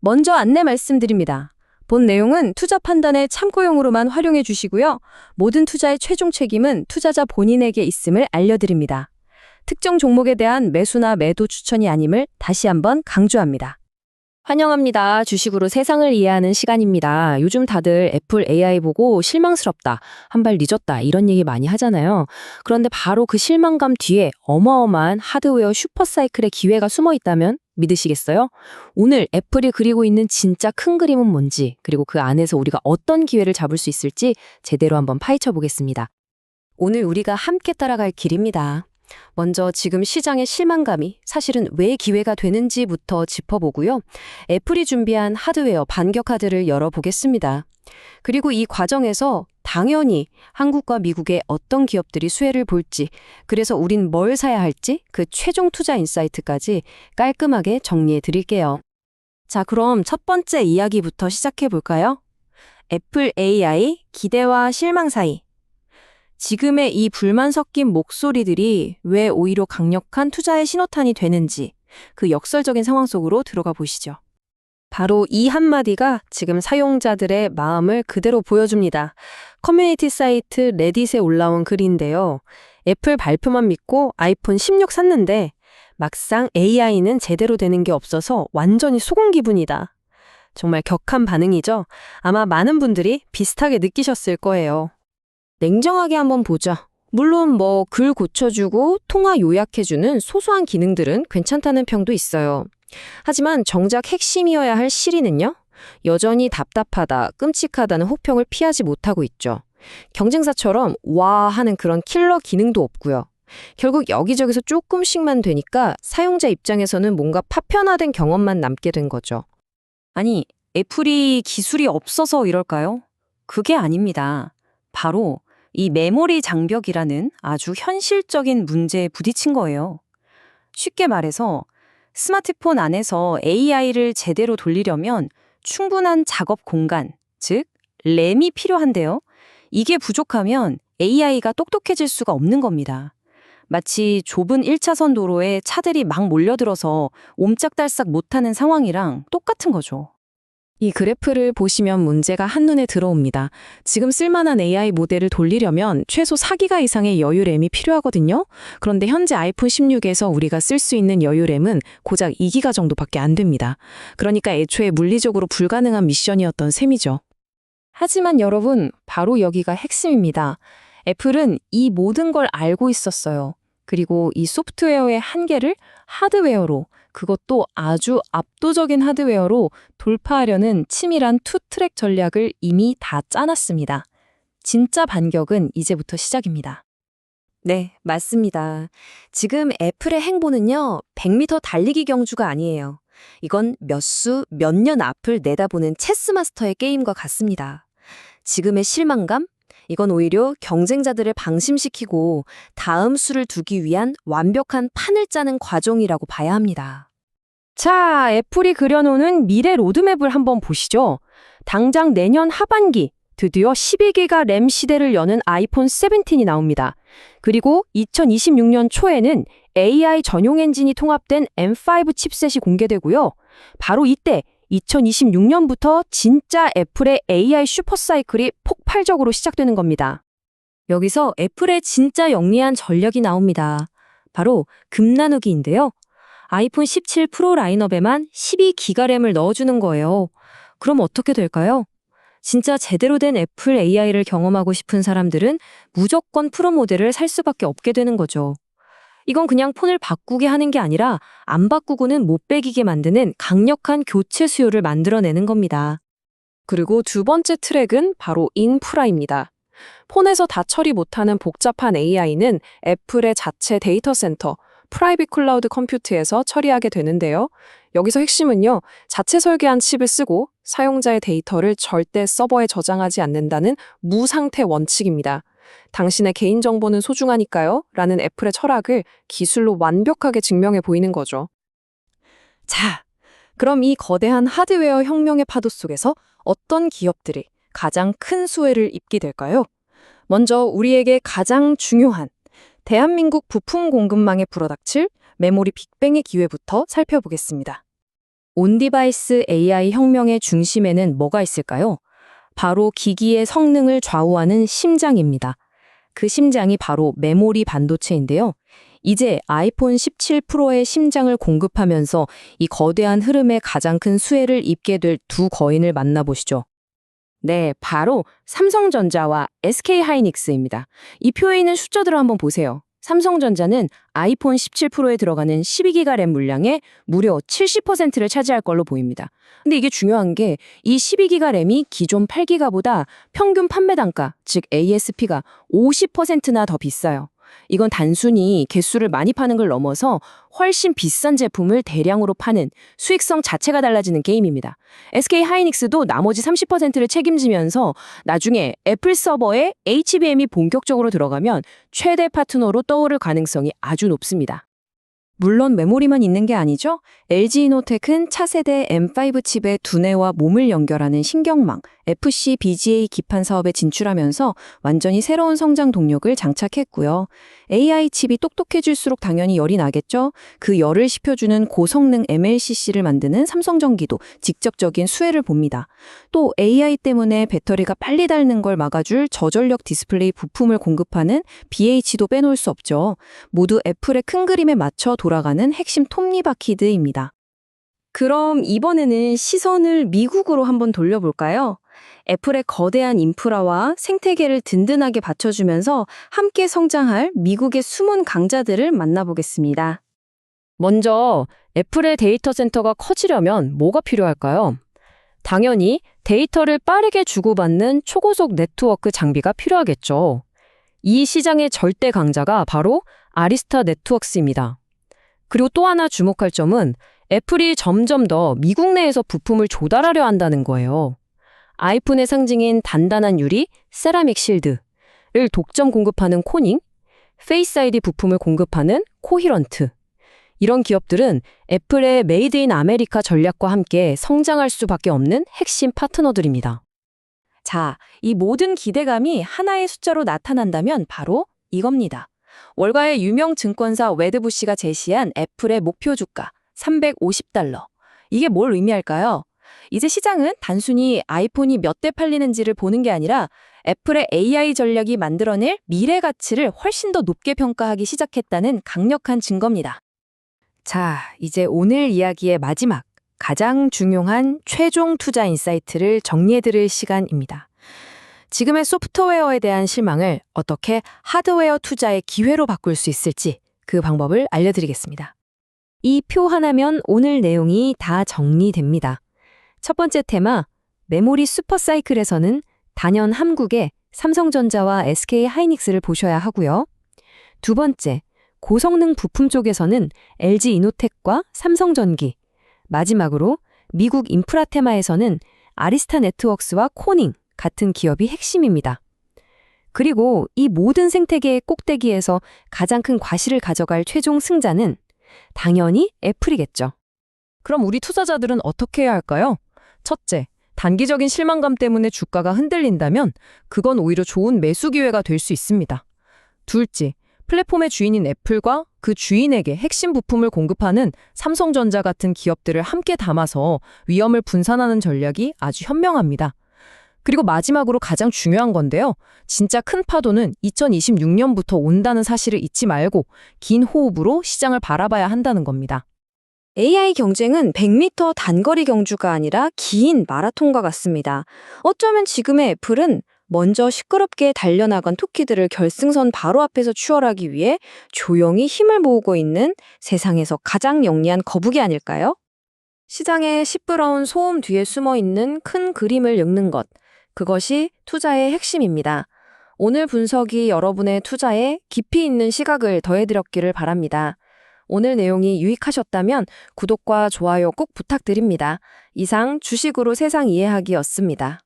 먼저 안내 말씀드립니다. 본 내용은 투자 판단에 참고용으로만 활용해 주시고요. 모든 투자의 최종 책임은 투자자 본인에게 있음을 알려드립니다. 특정 종목에 대한 매수나 매도 추천이 아님을 다시 한번 강조합니다. 환영합니다. 주식으로 세상을 이해하는 시간입니다. 요즘 다들 애플 AI 보고 실망스럽다, 한 발 늦었다 이런 얘기 많이 하잖아요. 그런데 바로 그 실망감 뒤에 어마어마한 하드웨어 슈퍼사이클의 기회가 숨어 있다면 믿으시겠어요? 오늘 애플이 그리고 있는 진짜 큰 그림은 뭔지, 그리고 그 안에서 우리가 어떤 기회를 잡을 수 있을지 제대로 한번 파헤쳐 보겠습니다. 오늘 우리가 함께 따라갈 길입니다. 먼저 지금 시장의 실망감이 사실은 왜 기회가 되는지부터 짚어보고요. 애플이 준비한 하드웨어 반격카드를 열어보겠습니다. 그리고 이 과정에서 당연히 한국과 미국의 어떤 기업들이 수혜를 볼지, 그래서 우린 뭘 사야 할지 그 최종 투자 인사이트까지 깔끔하게 정리해 드릴게요. 자, 그럼 첫 번째 이야기부터 시작해 볼까요? 애플 AI 기대와 실망 사이. 지금의 이 불만 섞인 목소리들이 왜 오히려 강력한 투자의 신호탄이 되는지, 그 역설적인 상황 속으로 들어가 보시죠. 바로 이 한마디가 지금 사용자들의 마음을 그대로 보여줍니다. 커뮤니티 사이트 레딧에 올라온 글인데요. 애플 발표만 믿고 아이폰 16 샀는데 막상 AI는 제대로 되는 게 없어서 완전히 속은 기분이다. 정말 격한 반응이죠. 아마 많은 분들이 비슷하게 느끼셨을 거예요. 냉정하게 한번 보자. 물론 글 고쳐주고 통화 요약해주는 소소한 기능들은 괜찮다는 평도 있어요. 하지만 정작 핵심이어야 할 시리는요? 여전히 답답하다, 끔찍하다는 혹평을 피하지 못하고 있죠. 경쟁사처럼 와 하는 그런 킬러 기능도 없고요. 결국 여기저기서 조금씩만 되니까 사용자 입장에서는 뭔가 파편화된 경험만 남게 된 거죠. 아니, 애플이 기술이 없어서 이럴까요? 그게 아닙니다. 바로 이 메모리 장벽이라는 아주 현실적인 문제에 부딪힌 거예요. 쉽게 말해서 스마트폰 안에서 AI를 제대로 돌리려면 충분한 작업 공간, 즉 램이 필요한데요. 이게 부족하면 AI가 똑똑해질 수가 없는 겁니다. 마치 좁은 1차선 도로에 차들이 막 몰려들어서 옴짝달싹 못하는 상황이랑 똑같은 거죠. 이 그래프를 보시면 문제가 한눈에 들어옵니다. 지금 쓸만한 AI 모델을 돌리려면 최소 4기가 이상의 여유램이 필요하거든요. 그런데 현재 아이폰 16에서 우리가 쓸 수 있는 여유램은 고작 2기가 정도밖에 안 됩니다. 그러니까 애초에 물리적으로 불가능한 미션이었던 셈이죠. 하지만 여러분, 바로 여기가 핵심입니다. 애플은 이 모든 걸 알고 있었어요. 그리고 이 소프트웨어의 한계를 하드웨어로, 그것도 아주 압도적인 하드웨어로 돌파하려는 치밀한 투트랙 전략을 이미 다 짜놨습니다. 진짜 반격은 이제부터 시작입니다. 네, 맞습니다. 지금 애플의 행보는요, 100m 달리기 경주가 아니에요. 이건 몇 수, 몇 년 앞을 내다보는 체스 마스터의 게임과 같습니다. 지금의 실망감? 이건 오히려 경쟁자들을 방심시키고 다음 수를 두기 위한 완벽한 판을 짜는 과정이라고 봐야 합니다. 자, 애플이 그려놓은 미래 로드맵을 한번 보시죠. 당장 내년 하반기 드디어 12기가 램 시대를 여는 아이폰 17이 나옵니다. 그리고 2026년 초에는 AI 전용 엔진이 통합된 M5 칩셋이 공개되고요. 바로 이때 2026년부터 진짜 애플의 AI 슈퍼사이클이 폭발적으로 시작되는 겁니다. 여기서 애플의 진짜 영리한 전략이 나옵니다. 바로 금 나누기인데요. 아이폰 17 프로 라인업에만 12기가 램을 넣어주는 거예요. 그럼 어떻게 될까요? 진짜 제대로 된 애플 AI를 경험하고 싶은 사람들은 무조건 프로 모델을 살 수밖에 없게 되는 거죠. 이건 그냥 폰을 바꾸게 하는 게 아니라 안 바꾸고는 못 배기게 만드는 강력한 교체 수요를 만들어내는 겁니다. 그리고 두 번째 트랙은 바로 인프라입니다. 폰에서 다 처리 못하는 복잡한 AI는 애플의 자체 데이터 센터, 프라이빗 클라우드 컴퓨트에서 처리하게 되는데요. 여기서 핵심은요, 자체 설계한 칩을 쓰고 사용자의 데이터를 절대 서버에 저장하지 않는다는 무상태 원칙입니다. 당신의 개인정보는 소중하니까요. 라는 애플의 철학을 기술로 완벽하게 증명해 보이는 거죠. 자, 그럼 이 거대한 하드웨어 혁명의 파도 속에서 어떤 기업들이 가장 큰 수혜를 입게 될까요? 먼저 우리에게 가장 중요한 대한민국 부품 공급망에 불어닥칠 메모리 빅뱅의 기회부터 살펴보겠습니다. 온디바이스 AI 혁명의 중심에는 뭐가 있을까요? 바로 기기의 성능을 좌우하는 심장입니다. 그 심장이 바로 메모리 반도체인데요. 이제 아이폰 17 프로의 심장을 공급하면서 이 거대한 흐름에 가장 큰 수혜를 입게 될 두 거인을 만나보시죠. 네, 바로 삼성전자와 SK하이닉스입니다. 이 표에 있는 숫자들을 한번 보세요. 삼성전자는 아이폰 17 프로에 들어가는 12기가 램 물량의 무려 70%를 차지할 걸로 보입니다. 근데 이게 중요한 게 이 12기가 램이 기존 8기가보다 평균 판매 단가, 즉 ASP가 50%나 더 비싸요. 이건 단순히 개수를 많이 파는 걸 넘어서 훨씬 비싼 제품을 대량으로 파는 수익성 자체가 달라지는 게임입니다. SK하이닉스도 나머지 30%를 책임지면서 나중에 애플 서버에 HBM이 본격적으로 들어가면 최대 파트너로 떠오를 가능성이 아주 높습니다. 물론 메모리만 있는 게 아니죠. LG이노텍은 차세대 M5 칩의 두뇌와 몸을 연결하는 신경망, FCBGA 기판 사업에 진출하면서 완전히 새로운 성장 동력을 장착했고요. AI 칩이 똑똑해질수록 당연히 열이 나겠죠. 그 열을 식혀주는 고성능 MLCC를 만드는 삼성전기도 직접적인 수혜를 봅니다. 또 AI 때문에 배터리가 빨리 닳는 걸 막아줄 저전력 디스플레이 부품을 공급하는 BH도 빼놓을 수 없죠. 모두 애플의 큰 그림에 맞춰 돌아가는 핵심 톱니바퀴드입니다. 그럼 이번에는 시선을 미국으로 한번 돌려볼까요? 애플의 거대한 인프라와 생태계를 든든하게 받쳐주면서 함께 성장할 미국의 숨은 강자들을 만나보겠습니다. 먼저 애플의 데이터 센터가 커지려면 뭐가 필요할까요? 당연히 데이터를 빠르게 주고받는 초고속 네트워크 장비가 필요하겠죠. 이 시장의 절대 강자가 바로 아리스타 네트워크스입니다. 그리고 또 하나 주목할 점은 애플이 점점 더 미국 내에서 부품을 조달하려 한다는 거예요. 아이폰의 상징인 단단한 유리, 세라믹 실드를 독점 공급하는 코닝, 페이스 아이디 부품을 공급하는 코히런트. 이런 기업들은 애플의 메이드 인 아메리카 전략과 함께 성장할 수밖에 없는 핵심 파트너들입니다. 자, 이 모든 기대감이 하나의 숫자로 나타난다면 바로 이겁니다. 월가의 유명 증권사 웨드부시가 제시한 애플의 목표 주가 350달러. 이게 뭘 의미할까요? 이제 시장은 단순히 아이폰이 몇 대 팔리는지를 보는 게 아니라 애플의 AI 전략이 만들어낼 미래 가치를 훨씬 더 높게 평가하기 시작했다는 강력한 증거입니다. 자, 이제 오늘 이야기의 마지막, 가장 중요한 최종 투자 인사이트를 정리해드릴 시간입니다. 지금의 소프트웨어에 대한 실망을 어떻게 하드웨어 투자의 기회로 바꿀 수 있을지 그 방법을 알려드리겠습니다. 이 표 하나면 오늘 내용이 다 정리됩니다. 첫 번째 테마, 메모리 슈퍼사이클에서는 단연 한국의 삼성전자와 SK하이닉스를 보셔야 하고요. 두 번째, 고성능 부품 쪽에서는 LG이노텍과 삼성전기, 마지막으로 미국 인프라 테마에서는 아리스타 네트워크스와 코닝 같은 기업이 핵심입니다. 그리고 이 모든 생태계의 꼭대기에서 가장 큰 과실을 가져갈 최종 승자는 당연히 애플이겠죠. 그럼 우리 투자자들은 어떻게 해야 할까요? 첫째, 단기적인 실망감 때문에 주가가 흔들린다면 그건 오히려 좋은 매수 기회가 될 수 있습니다. 둘째, 플랫폼의 주인인 애플과 그 주인에게 핵심 부품을 공급하는 삼성전자 같은 기업들을 함께 담아서 위험을 분산하는 전략이 아주 현명합니다. 그리고 마지막으로 가장 중요한 건데요. 진짜 큰 파도는 2026년부터 온다는 사실을 잊지 말고 긴 호흡으로 시장을 바라봐야 한다는 겁니다. AI 경쟁은 100m 단거리 경주가 아니라 긴 마라톤과 같습니다. 어쩌면 지금의 애플은 먼저 시끄럽게 달려나간 토끼들을 결승선 바로 앞에서 추월하기 위해 조용히 힘을 모으고 있는 세상에서 가장 영리한 거북이 아닐까요? 시장의 시끄러운 소음 뒤에 숨어있는 큰 그림을 읽는 것, 그것이 투자의 핵심입니다. 오늘 분석이 여러분의 투자에 깊이 있는 시각을 더해드렸기를 바랍니다. 오늘 내용이 유익하셨다면 구독과 좋아요 꼭 부탁드립니다. 이상 주식으로 세상 이해하기였습니다.